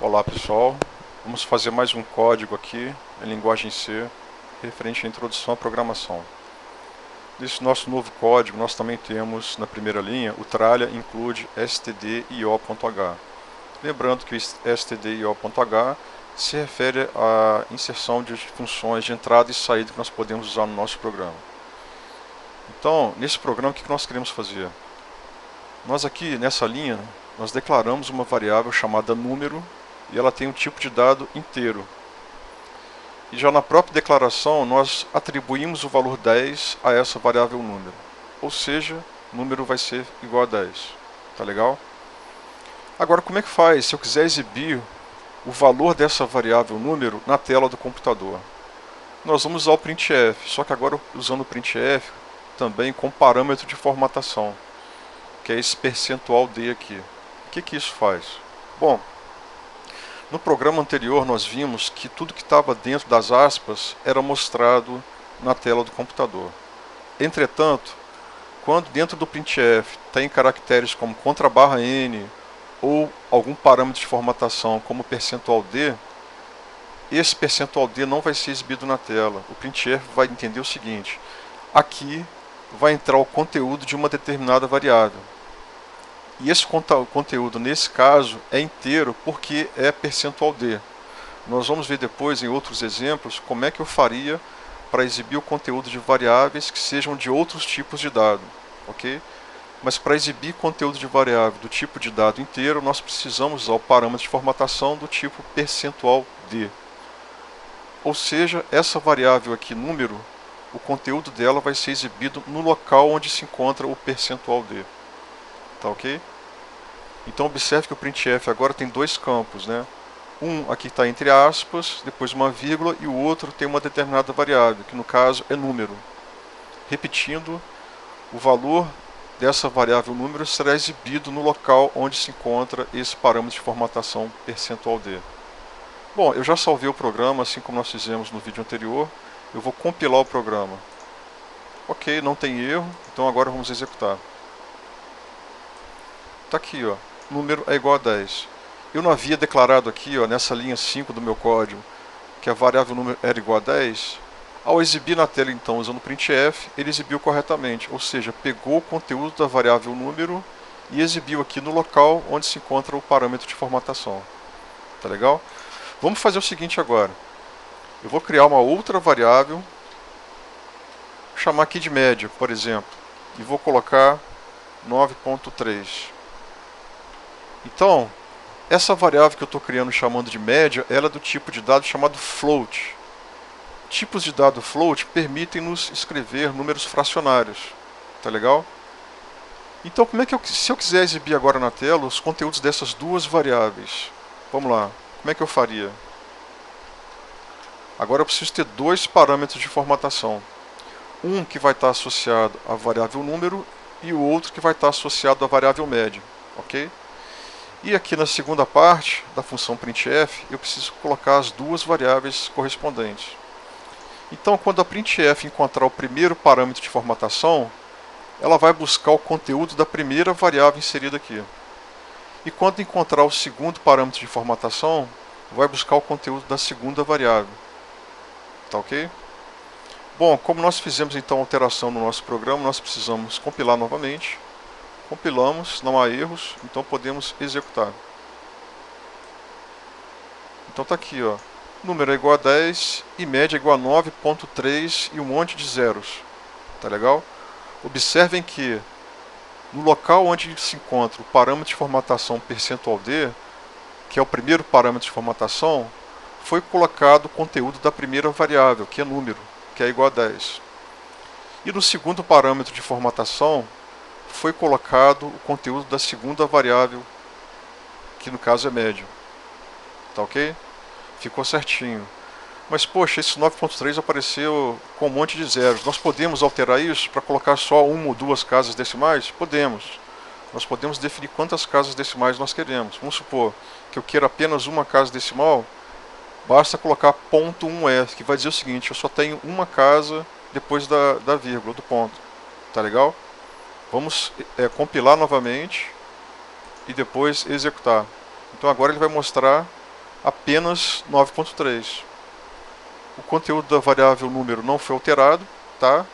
Olá pessoal, vamos fazer mais um código aqui em linguagem C referente à introdução à programação. Nesse nosso novo código nós também temos na primeira linha o tralha include stdio.h. Lembrando que o stdio.h se refere à inserção de funções de entrada e saída que nós podemos usar no nosso programa. Então, nesse programa o que nós queremos fazer? Nós aqui nessa linha nós declaramos uma variável chamada número e ela tem um tipo de dado inteiro. E já na própria declaração nós atribuímos o valor 10 a essa variável número. Ou seja, o número vai ser igual a 10. Tá legal? Agora como é que faz se eu quiser exibir o valor dessa variável número na tela do computador? Nós vamos usar o printf, só que agora usando o printf também com parâmetro de formatação, que é esse percentual D aqui. O que isso faz? Bom, no programa anterior nós vimos que tudo que estava dentro das aspas era mostrado na tela do computador. Entretanto, quando dentro do printf tem caracteres como _n ou algum parâmetro de formatação como percentual %d, esse percentual %d não vai ser exibido na tela. O printf vai entender o seguinte: aqui vai entrar o conteúdo de uma determinada variável. E esse conteúdo, nesse caso, é inteiro porque é percentual %d. Nós vamos ver depois, em outros exemplos, como é que eu faria para exibir o conteúdo de variáveis que sejam de outros tipos de dado. Ok? Mas para exibir conteúdo de variável do tipo de dado inteiro, nós precisamos usar o parâmetro de formatação do tipo percentual %d. Ou seja, essa variável aqui, número, o conteúdo dela vai ser exibido no local onde se encontra o percentual %d. Tá ok? Então observe que o printf agora tem dois campos, né? Um aqui está entre aspas, depois uma vírgula, e o outro tem uma determinada variável, que no caso é número. Repetindo, o valor dessa variável número será exibido no local onde se encontra esse parâmetro de formatação percentual %d. Bom, eu já salvei o programa, assim como nós fizemos no vídeo anterior. Eu vou compilar o programa. Ok, não tem erro, então agora vamos executar. Está aqui, ó, número é igual a 10. Eu não havia declarado aqui, ó, nessa linha 5 do meu código, que a variável número era igual a 10. Ao exibir na tela, então, usando o printf, ele exibiu corretamente, ou seja, pegou o conteúdo da variável número e exibiu aqui no local onde se encontra o parâmetro de formatação. Tá legal? Vamos fazer o seguinte agora. Eu vou criar uma outra variável, chamar aqui de média, por exemplo, e vou colocar 9.3. Então, essa variável que eu estou criando chamando de média, ela é do tipo de dado chamado float. Tipos de dado float permitem-nos escrever números fracionários. Tá legal? Então, como é que se eu quiser exibir agora na tela os conteúdos dessas duas variáveis? Vamos lá. Como é que eu faria? Agora eu preciso ter dois parâmetros de formatação. Um que vai estar associado à variável número e o outro que vai estar associado à variável média. Ok? E aqui na segunda parte da função printf, eu preciso colocar as duas variáveis correspondentes. Então, quando a printf encontrar o primeiro parâmetro de formatação, ela vai buscar o conteúdo da primeira variável inserida aqui. E quando encontrar o segundo parâmetro de formatação, vai buscar o conteúdo da segunda variável. Tá ok? Bom, como nós fizemos então a alteração no nosso programa, nós precisamos compilar novamente. Compilamos, não há erros, então podemos executar. Então está aqui, ó, número é igual a 10 e média é igual a 9.3 e um monte de zeros. Tá legal? Observem que no local onde se encontra o parâmetro de formatação percentual %d, que é o primeiro parâmetro de formatação, foi colocado o conteúdo da primeira variável, que é número, que é igual a 10. E no segundo parâmetro de formatação, foi colocado o conteúdo da segunda variável, que no caso é médio. Tá ok? Ficou certinho. Mas poxa, esse 9.3 apareceu com um monte de zeros. Nós podemos alterar isso para colocar só uma ou duas casas decimais? Podemos. Nós podemos definir quantas casas decimais nós queremos. Vamos supor que eu queira apenas uma casa decimal. Basta colocar .1f, que vai dizer o seguinte: eu só tenho uma casa depois da vírgula, do ponto. Tá legal? Vamos compilar novamente e depois executar. Então agora ele vai mostrar apenas 9.3. O conteúdo da variável número não foi alterado, tá?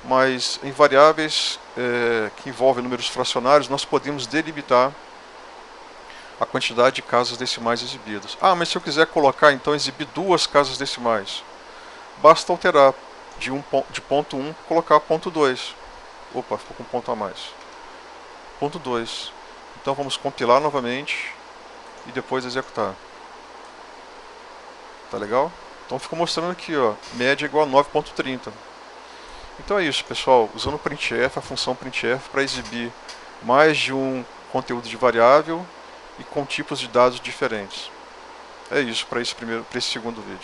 Mas em variáveis que envolvem números fracionários, nós podemos delimitar a quantidade de casas decimais exibidas. Ah, mas se eu quiser colocar, então, exibir 2 casas decimais, basta alterar de ponto 1, colocar ponto 2. Opa, ficou com um ponto a mais. Ponto 2. Então vamos compilar novamente e depois executar. Tá legal? Então fica mostrando aqui, ó, média igual a 9.30. Então é isso, pessoal. Usando o printf, a função printf, para exibir mais de um conteúdo de variável e com tipos de dados diferentes. É isso para esse segundo vídeo.